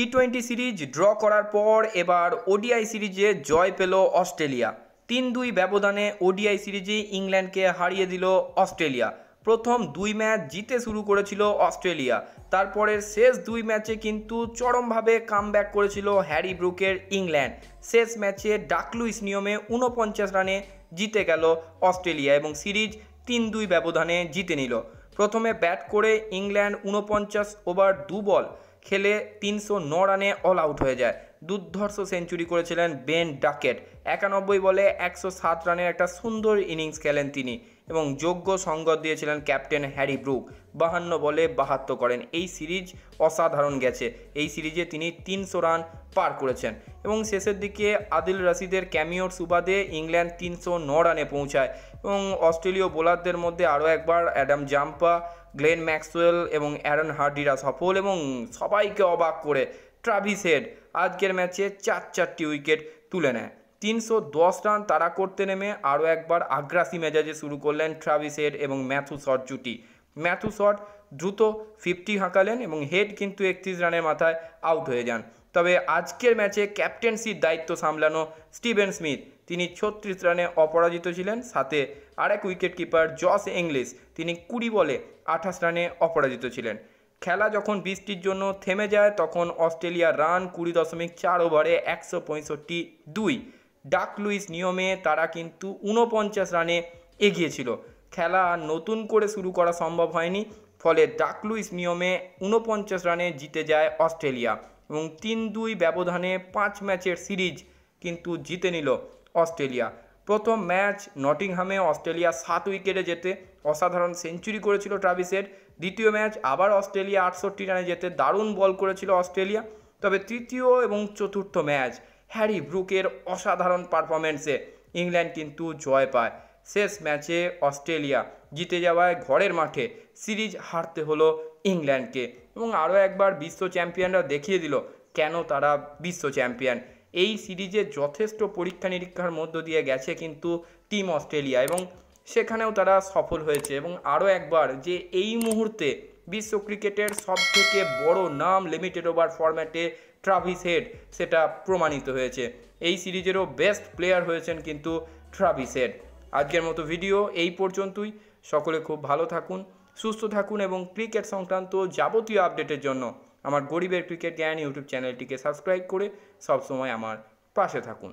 টি-20 series draw করার পর এবার ওডিআই সিরিজে জয় পেল অস্ট্রেলিয়া। 3-2 ব্যবধানে ওডিআই সিরিজে ইংল্যান্ডকে হারিয়ে দিল অস্ট্রেলিয়া। প্রথম 2 ম্যাচ জিতে শুরু করেছিল অস্ট্রেলিয়া, তারপরের শেষ 2 ম্যাচে কিন্তু চরমভাবে কামব্যাক করেছিল হ্যারি ব্রুকের ইংল্যান্ড। শেষ ম্যাচে ডাকলুইস নিয়মে 49 রানে জিতে গেল অস্ট্রেলিয়া এবং সিরিজ 3-2 ব্যবধানে জিতে নিল। প্রথমে ব্যাট করে ইংল্যান্ড 49 ওভার 2 বল খেলে 309 রানে অল আউট হয়ে যায়। দুর্ধর্ষ সেঞ্চুরি করেছিলেন বেন ডাকেট। 91 বলে 107 রানের একটা সুন্দর ইনিংস খেলেন তিনি এবং যোগ্য সঙ্গত দিয়েছিলেন ক্যাপ্টেন হ্যারি ব্রুক। 52 বলে 72 করেন। এই সিরিজ অসাধারণ গেছে। এই সিরিজে তিনি 300 রান পার করেছেন এবং শেষের দিকে আদিল রশিদের ক্যামিওর সুবাদে ইংল্যান্ড 309 রানে পৌঁছায় এবং অস্ট্রেলীয় বোলারদের মধ্যে আরও একবার অ্যাডাম জাম্পা, গ্লেন ম্যাক্সওয়েল এবং অ্যারন হার্ডিরা সফল এবং সবাইকে অবাক করে ট্রাভিস হেড আজকের ম্যাচে 4টি উইকেট তুলে নেয়। 310 রান তারা করতে নেমে আরও একবার আগ্রাসী মেজাজে শুরু করলেন ট্রাভিস হেড এবং ম্যাথু শট জুটি। ম্যাথু শট দ্রুত 50 হাঁকালেন এবং হেড কিন্তু 31 রানের মাথায় আউট হয়ে যান। তবে আজকের ম্যাচে ক্যাপ্টেন্সির দায়িত্ব সামলানো স্টিভেন স্মিথ, তিনি 36 রানে অপরাজিত ছিলেন। সাথে আরেক উইকেট কিপার জস ইংলিশ, তিনি 20 বলে 28 রানে অপরাজিত ছিলেন। খেলা যখন বৃষ্টির জন্য থেমে যায় তখন অস্ট্রেলিয়ার রান 20.4 ওভারে 165। ডাকলুইস নিয়মে তারা কিন্তু 49 রানে এগিয়েছিল। খেলা নতুন করে শুরু করা সম্ভব হয়নি, ফলে ডাকলুইস নিয়মে 49 রানে জিতে যায় অস্ট্রেলিয়া এবং 3-2 ব্যবধানে 5 ম্যাচের সিরিজ কিন্তু জিতে নিল অস্ট্রেলিয়া। প্রথম ম্যাচ নটিংহামে অস্ট্রেলিয়া 7 উইকেটে জেতে অসাধারণ সেঞ্চুরি করেছিল ট্রাভিসের। দ্বিতীয় ম্যাচ আবার অস্ট্রেলিয়া 68 রানে জেতে দারুণ বল করেছিল অস্ট্রেলিয়া। তবে তৃতীয় এবং চতুর্থ ম্যাচ হ্যারি ব্রুকের অসাধারণ পারফরমেন্সে ইংল্যান্ড কিন্তু জয় পায়। শেষ ম্যাচে অস্ট্রেলিয়া জিতে যাওয়ায় ঘরের মাঠে সিরিজ হারতে হলো ইংল্যান্ডকে এবং আরও একবার বিশ্ব চ্যাম্পিয়নরা দেখিয়ে দিল কেন তারা বিশ্ব চ্যাম্পিয়ন। এই সিরিজে যথেষ্ট পরীক্ষা নিরীক্ষার মধ্য দিয়ে গেছে কিন্তু টিম অস্ট্রেলিয়া এবং সেখানেও তারা সফল হয়েছে এবং আরও একবার যে এই মুহূর্তে বিশ্ব ক্রিকেটের সবথেকে বড় নাম লিমিটেড ওভার ফরম্যাটে ট্রাভিস হেড, সেটা প্রমাণিত হয়েছে। এই সিরিজেরও বেস্ট প্লেয়ার হয়েছেন কিন্তু ট্রাভিস হেড। আজকের মতো ভিডিও এই পর্যন্তই। সকলে খুব ভালো থাকুন, সুস্থ থাকুন এবং ক্রিকেট সংক্রান্ত যাবতীয় আপডেটের জন্য আমার গরিবের ক্রিকেট জ্ঞান ইউটিউব চ্যানেলটিকে সাবস্ক্রাইব করে সবসময় আমার পাশে থাকুন।